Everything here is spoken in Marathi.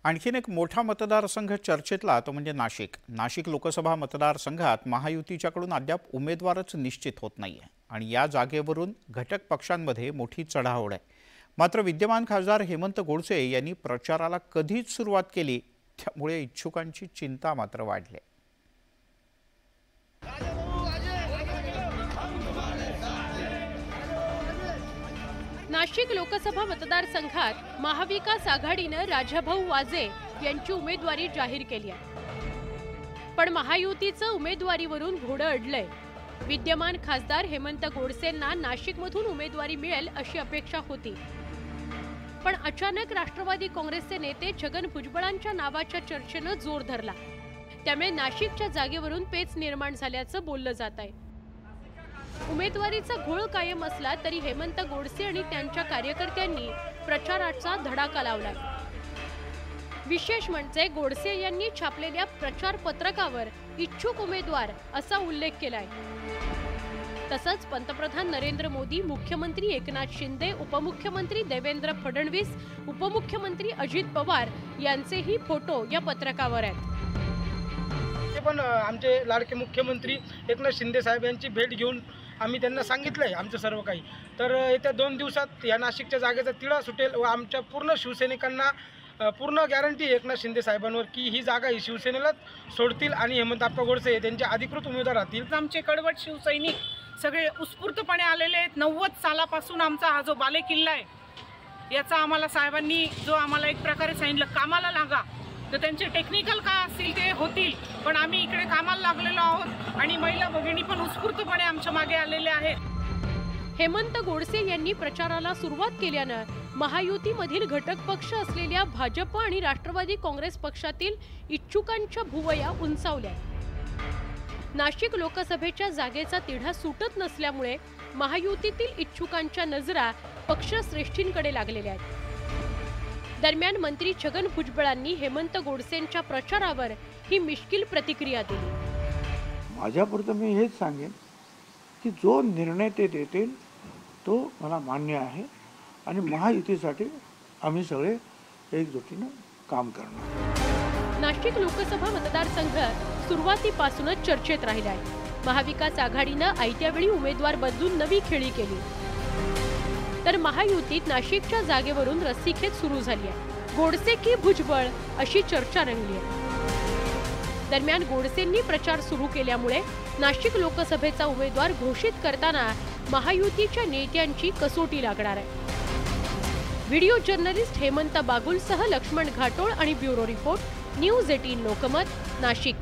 आणखीन एक मोठा मतदारसंघ चर्चेतला तो म्हणजे नाशिक लोकसभा मतदारसंघात महायुतीच्याकडून अद्याप उमेदवारच निश्चित होत नाहीये आणि या जागेवरून घटक पक्षांमध्ये मोठी चढाओढ आहे। मात्र विद्यमान खासदार हेमंत गोडसे यांनी प्रचाराला कधीच सुरुवात केली, त्यामुळे इच्छुकांची चिंता मात्र वाढली। नाशिक लोकसभा मतदारसंघात महाविकास आघाडीने राजाभाऊ वाजे यांची उमेदवारी जाहीर केली आहे, पण महायुतीचं उमेदवारीवरून घोडं अडलंय। विद्यमान खासदार हेमंत गोडसेंना नाशिकमधून उमेदवारी मिळेल अशी अपेक्षा होती, पण अचानक राष्ट्रवादी काँग्रेसचे नेते छगन भुजबळांच्या नावाच्या चर्चेनं जोर धरला, त्यामुळे नाशिकच्या जागेवरून पेच निर्माण झाल्याचं बोललं जात आहे। उमेदवारीचा घोळ कायम असला तरी हेमंत गोडसे आणि त्यांच्या कार्यकर्त्यांनी प्रचाराचा धडाका लावला। विशेष म्हणजे गोडसे यांनी छापलेल्या प्रचार पत्रकावर इच्छुक उमेदवार असा उल्लेख केलाय। तसंच पंतप्रधान नरेंद्र मोदी, मुख्यमंत्री एकनाथ शिंदे, उपमुख्यमंत्री देवेंद्र फडणवीस, उपमुख्यमंत्री अजित पवार यांचेही फोटो या पत्रकावर आहेत। पण आमचे लाडके मुख्यमंत्री एकनाथ शिंदे साहेब यांची भेट घेऊन आम्ही त्यांना सांगितलंय आमचं सर्व काही, तर येत्या 2 दिवसात या नाशिकच्या जागेचा तिढा सुटेल व आमच्या पूर्ण शिवसैनिकांना पूर्ण गॅरंटी एकनाथ शिंदे साहेबांवर की ही जागा ही शिवसेनेलाच सोडतील आणि हेमंतप्पा गोडसे त्यांचे अधिकृत उमेदवार राहतील। आमचे कडवट शिवसैनिक सगळे उत्स्फूर्तपणे आलेले आहेत। 90 सालापासून आमचा हा जो बालेकिल्ला आहे याचा आम्हाला साहेबांनी जो आम्हाला एक प्रकारे सांगितलं कामाला लागा, तर त्यांचे टेक्निकल काय असतील ते होतील, पण आम्ही इकडे कामाला लागलेलो आहोत आणि महिला भगिनी पण उत्स्फूर्तपणे आमच्या मागे आलेले आहेत। हेमंत गोडसे यांनी प्रचाराला सुरुवात केल्यानं महायुतीमधील घटक पक्ष असलेल्या भाजप आणि राष्ट्रवादी काँग्रेस पक्षातील इच्छुकांच्या भुवया उंचावल्या। नाशिक लोकसभेच्या जागेचा तिढा सुटत नसल्यामुळे महायुतीतील इच्छुकांच्या नजरा पक्षश्रेष्ठींकडे लागलेल्या आहेत। दरम्यान मंत्री छगन भुजबळांनी हेमंत गोडसेंच्या प्रचारावर ही मिश्किल प्रतिक्रिया दिली। माझ्यापुरतं मी हेच सांगेन की जो निर्णय ते देतील तो मला मान्य आहे आणि महायुतीसाठी आम्ही सगळे एकजुटीनं काम करणार। नाशिक लोकसभा मतदारसंघ सुरुवातीपासूनच चर्चेत राहिला आहे। महाविकास आघाडीनं आयत्या वेळी उमेदवार बदलून नवी खेळी केली, तर महायुतीत नाशिकच्या जागेवरून रस्सीखेच सुरू झाली आहे। गोडसे की भुजबळ अशी चर्चा रंगली आहे। दरम्यान गोडसेंनी प्रचार सुरू केल्यामुळे नाशिक लोकसभेचा उमेदवार घोषित करताना महायुतीच्या नेत्यांची कसोटी लागणार आहे। व्हिडिओ जर्नलिस्ट हेमंत बागुलसह लक्ष्मण घाटोळ आणि bureau report, news 18 Lokmat, Nashik.